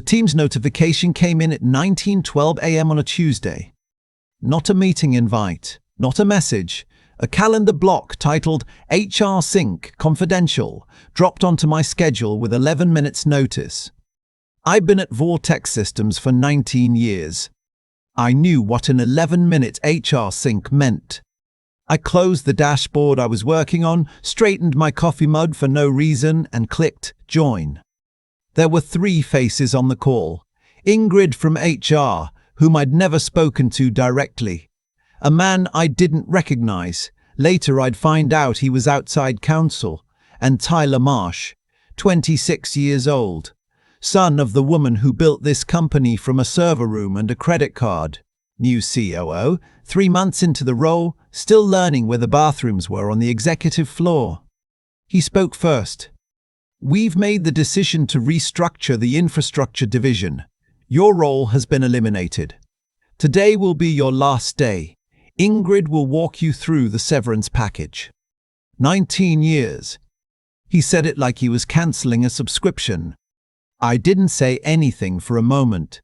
The Teams notification came in at 19:12 a.m. on a Tuesday. Not a meeting invite, not a message. A calendar block titled HR Sync Confidential dropped onto my schedule with 11 minutes notice. I've been at Vortex Systems for 19 years. I knew what an 11-minute HR sync meant. I closed the dashboard I was working on, straightened my coffee mug for no reason, and clicked Join. There were 3 faces on the call. Ingrid from HR, whom I'd never spoken to directly. A man I didn't recognize. Later I'd find out he was outside counsel. And Tyler Marsh, 26 years old. Son of the woman who built this company from a server room and a credit card. New COO, 3 months into the role, still learning where the bathrooms were on the executive floor. He spoke first. We've made the decision to restructure the infrastructure division. Your role has been eliminated. Today will be your last day. Ingrid will walk you through the severance package. 19 years. He said it like he was cancelling a subscription. I didn't say anything for a moment.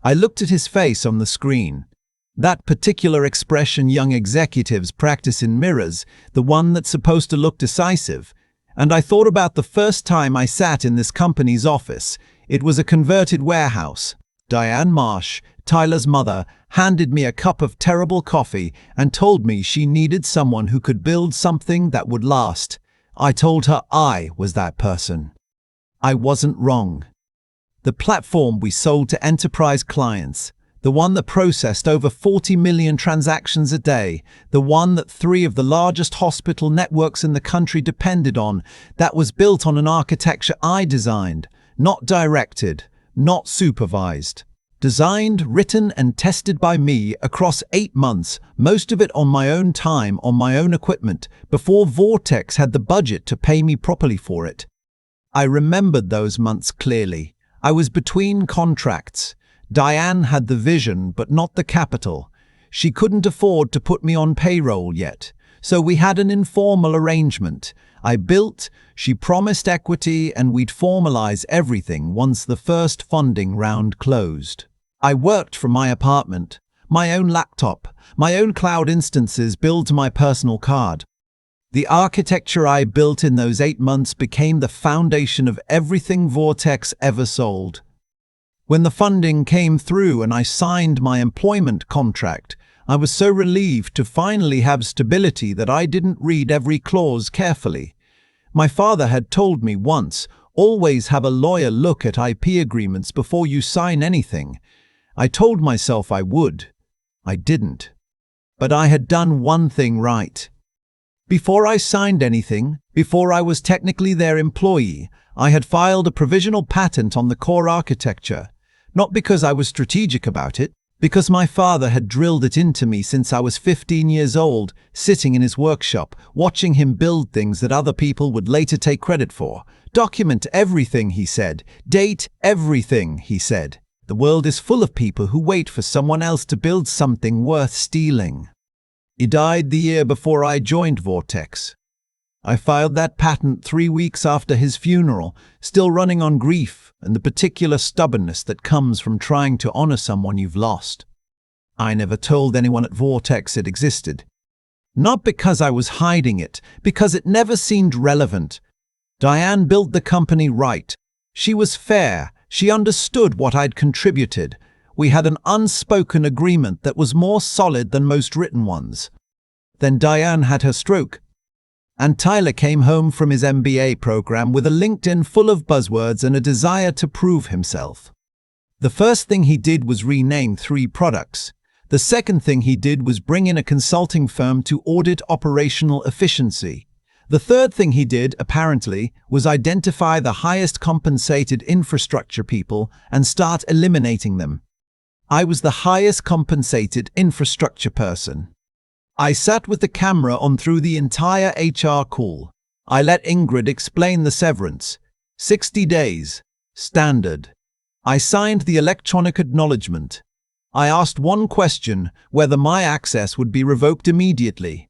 I looked at his face on the screen. That particular expression young executives practice in mirrors, the one that's supposed to look decisive. And I thought about the first time I sat in this company's office. It was a converted warehouse. Tyler Marsh, Tyler's mother, handed me a cup of terrible coffee and told me she needed someone who could build something that would last. I told her I was that person. I wasn't wrong. The platform we sold to enterprise clients, the one that processed over 40 million transactions a day, the one that 3 of the largest hospital networks in the country depended on, that was built on an architecture I designed, not directed, not supervised. Designed, written and tested by me across 8 months, most of it on my own time, on my own equipment, before Vortex had the budget to pay me properly for it. I remembered those months clearly. I was between contracts. Diane had the vision, but not the capital. She couldn't afford to put me on payroll yet, so we had an informal arrangement. I built, she promised equity, and we'd formalize everything once the first funding round closed. I worked from my apartment, my own laptop, my own cloud instances billed to my personal card. The architecture I built in those 8 months became the foundation of everything Vortex ever sold. When the funding came through and I signed my employment contract, I was so relieved to finally have stability that I didn't read every clause carefully. My father had told me once, always have a lawyer look at IP agreements before you sign anything. I told myself I would. I didn't. But I had done one thing right. Before I signed anything, before I was technically their employee, I had filed a provisional patent on the core architecture. Not because I was strategic about it, because my father had drilled it into me since I was 15 years old, sitting in his workshop, watching him build things that other people would later take credit for. Document everything, he said. Date everything, he said. The world is full of people who wait for someone else to build something worth stealing. He died the year before I joined Vortex. I filed that patent 3 weeks after his funeral, still running on grief and the particular stubbornness that comes from trying to honor someone you've lost. I never told anyone at Vortex it existed. Not because I was hiding it, because it never seemed relevant. Diane built the company right. She was fair. She understood what I'd contributed. We had an unspoken agreement that was more solid than most written ones. Then Diane had her stroke. And Tyler came home from his MBA program with a LinkedIn full of buzzwords and a desire to prove himself. The first thing he did was rename 3 products. The second thing he did was bring in a consulting firm to audit operational efficiency. The third thing he did, apparently, was identify the highest compensated infrastructure people and start eliminating them. I was the highest compensated infrastructure person. I sat with the camera on through the entire HR call. I let Ingrid explain the severance. 60 days. Standard. I signed the electronic acknowledgement. I asked one question, whether my access would be revoked immediately.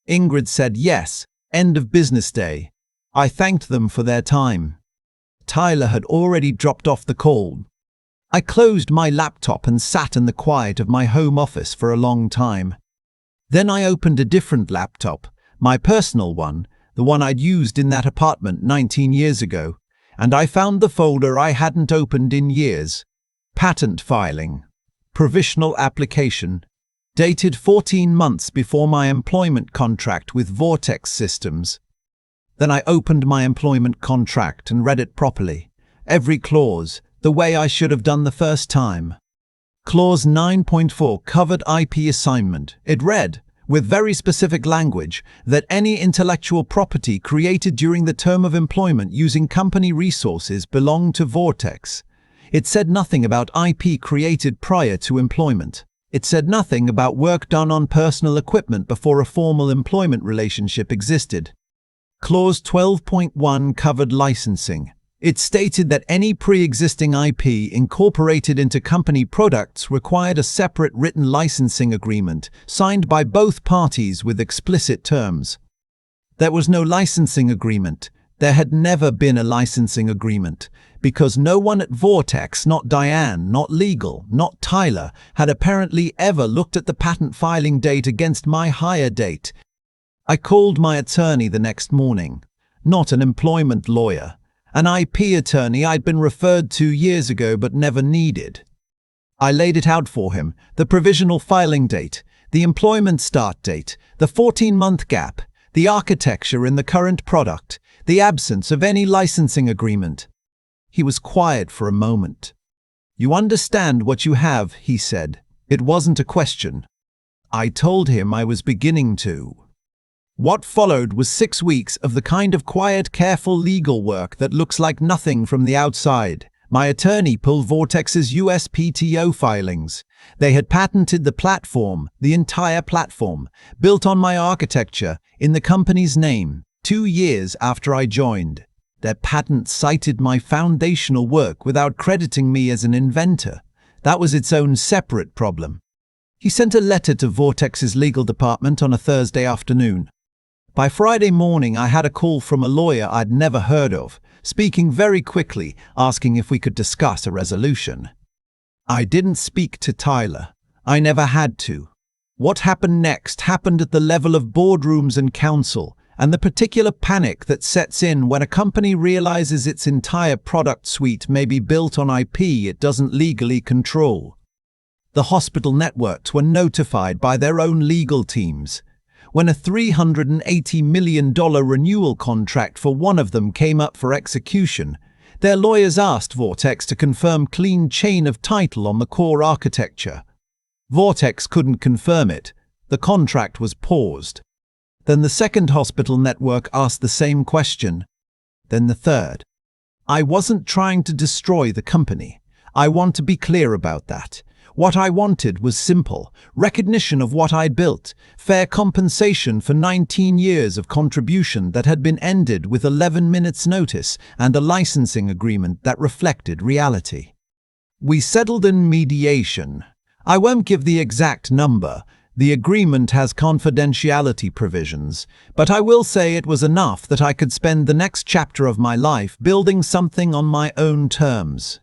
Ingrid said yes. End of business day. I thanked them for their time. Tyler had already dropped off the call. I closed my laptop and sat in the quiet of my home office for a long time. Then I opened a different laptop, my personal one, the one I'd used in that apartment 19 years ago, and I found the folder I hadn't opened in years. Patent filing. Provisional application. Dated 14 months before my employment contract with Vortex Systems. Then I opened my employment contract and read it properly. Every clause, the way I should have done the first time. Clause 9.4 covered IP assignment. It read, with very specific language, that any intellectual property created during the term of employment using company resources belonged to Vortex. It said nothing about IP created prior to employment. It said nothing about work done on personal equipment before a formal employment relationship existed. Clause 12.1 covered licensing. It stated that any pre-existing IP incorporated into company products required a separate written licensing agreement signed by both parties with explicit terms. There was no licensing agreement. There had never been a licensing agreement, because no one at Vortex, not Diane, not legal, not Tyler, had apparently ever looked at the patent filing date against my hire date. I called my attorney the next morning, not an employment lawyer. An IP attorney I'd been referred to years ago but never needed. I laid it out for him, the provisional filing date, the employment start date, the 14-month gap, the architecture in the current product, the absence of any licensing agreement. He was quiet for a moment. "You understand what you have," he said. It wasn't a question. I told him I was beginning to. What followed was 6 weeks of the kind of quiet, careful legal work that looks like nothing from the outside. My attorney pulled Vortex's USPTO filings. They had patented the platform, the entire platform, built on my architecture, in the company's name, 2 years after I joined. Their patent cited my foundational work without crediting me as an inventor. That was its own separate problem. He sent a letter to Vortex's legal department on a Thursday afternoon. By Friday morning, I had a call from a lawyer I'd never heard of, speaking very quickly, asking if we could discuss a resolution. I didn't speak to Tyler. I never had to. What happened next happened at the level of boardrooms and counsel, and the particular panic that sets in when a company realizes its entire product suite may be built on IP it doesn't legally control. The hospital networks were notified by their own legal teams. When a $380 million renewal contract for one of them came up for execution, their lawyers asked Vortex to confirm clean chain of title on the core architecture. Vortex couldn't confirm it. The contract was paused. Then the second hospital network asked the same question. Then the third. I wasn't trying to destroy the company. I want to be clear about that. What I wanted was simple, recognition of what I'd built, fair compensation for 19 years of contribution that had been ended with 11 minutes notice, and a licensing agreement that reflected reality. We settled in mediation. I won't give the exact number. The agreement has confidentiality provisions, but I will say it was enough that I could spend the next chapter of my life building something on my own terms.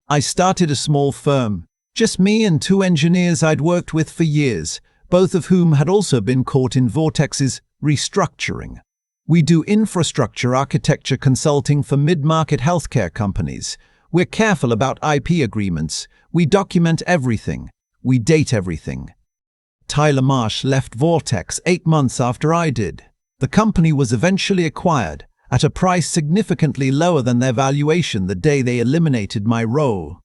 I started a small firm. Just me and 2 engineers I'd worked with for years, both of whom had also been caught in Vortex's restructuring. We do infrastructure architecture consulting for mid-market healthcare companies. We're careful about IP agreements. We document everything. We date everything. Tyler Marsh left Vortex 8 months after I did. The company was eventually acquired at a price significantly lower than their valuation the day they eliminated my role.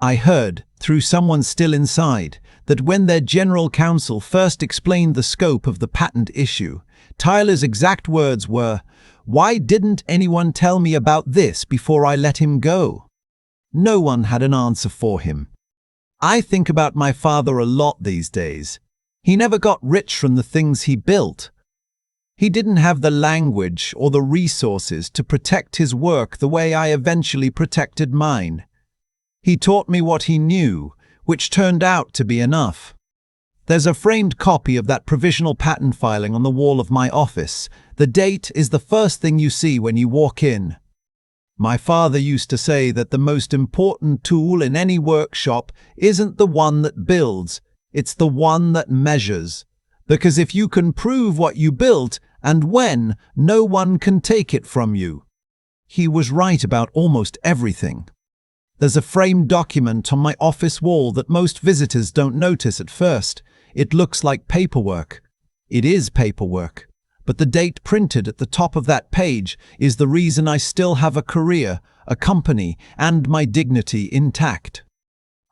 I heard, through someone still inside, that when their general counsel first explained the scope of the patent issue, Tyler's exact words were, "Why didn't anyone tell me about this before I let him go?" No one had an answer for him. I think about my father a lot these days. He never got rich from the things he built. He didn't have the language or the resources to protect his work the way I eventually protected mine. He taught me what he knew, which turned out to be enough. There's a framed copy of that provisional patent filing on the wall of my office. The date is the first thing you see when you walk in. My father used to say that the most important tool in any workshop isn't the one that builds, it's the one that measures. Because if you can prove what you built and when, no one can take it from you. He was right about almost everything. There's a framed document on my office wall that most visitors don't notice at first. It looks like paperwork. It is paperwork. But the date printed at the top of that page is the reason I still have a career, a company, and my dignity intact.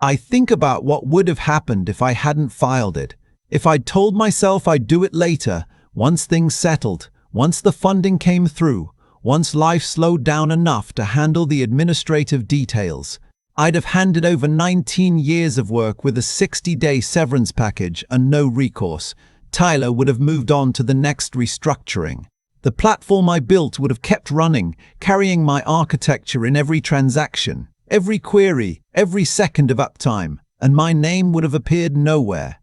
I think about what would have happened if I hadn't filed it. If I'd told myself I'd do it later, once things settled, once the funding came through, once life slowed down enough to handle the administrative details, I'd have handed over 19 years of work with a 60-day severance package and no recourse. Tyler would have moved on to the next restructuring. The platform I built would have kept running, carrying my architecture in every transaction, every query, every second of uptime, and my name would have appeared nowhere.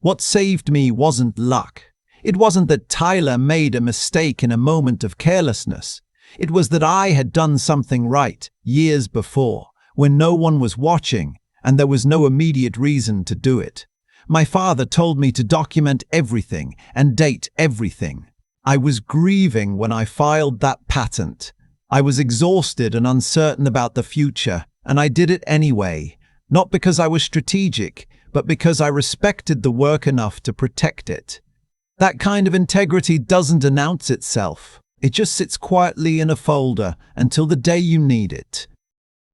What saved me wasn't luck. It wasn't that Tyler made a mistake in a moment of carelessness. It was that I had done something right years before, when no one was watching, and there was no immediate reason to do it. My father told me to document everything and date everything. I was grieving when I filed that patent. I was exhausted and uncertain about the future, and I did it anyway, not because I was strategic, but because I respected the work enough to protect it. That kind of integrity doesn't announce itself. It just sits quietly in a folder until the day you need it.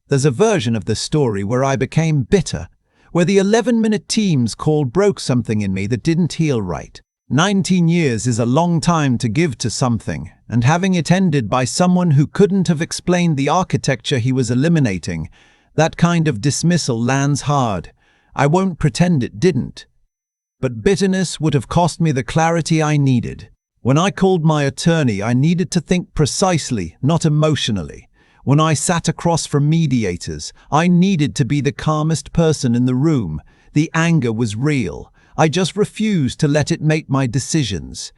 There's a version of the story where I became bitter, where the 11-minute Teams call broke something in me that didn't heal right. 19 years is a long time to give to something, and having it ended by someone who couldn't have explained the architecture he was eliminating, that kind of dismissal lands hard. I won't pretend it didn't. But bitterness would have cost me the clarity I needed. When I called my attorney, I needed to think precisely, not emotionally. When I sat across from mediators, I needed to be the calmest person in the room. The anger was real. I just refused to let it make my decisions.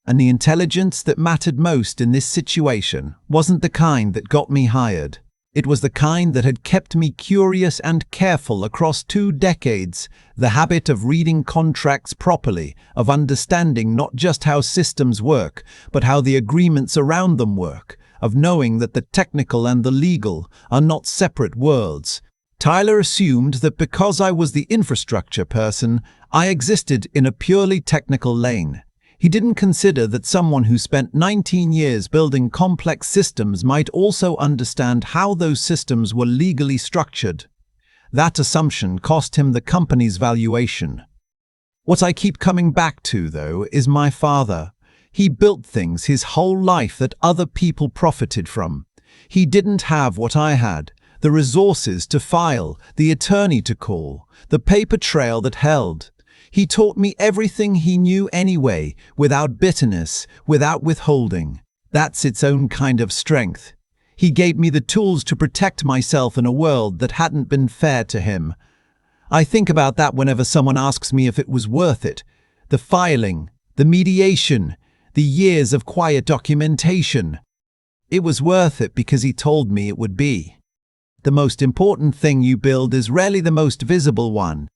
And the intelligence that mattered most in this situation wasn't the kind that got me hired. It was the kind that had kept me curious and careful across 2 decades, the habit of reading contracts properly, of understanding not just how systems work, but how the agreements around them work, of knowing that the technical and the legal are not separate worlds. Tyler assumed that because I was the infrastructure person, I existed in a purely technical lane. He didn't consider that someone who spent 19 years building complex systems might also understand how those systems were legally structured. That assumption cost him the company's valuation. What I keep coming back to, though, is my father. He built things his whole life that other people profited from. He didn't have what I had, the resources to file, the attorney to call, the paper trail that held. He taught me everything he knew anyway, without bitterness, without withholding. That's its own kind of strength. He gave me the tools to protect myself in a world that hadn't been fair to him. I think about that whenever someone asks me if it was worth it. The filing, the mediation, the years of quiet documentation. It was worth it because he told me it would be. The most important thing you build is rarely the most visible one.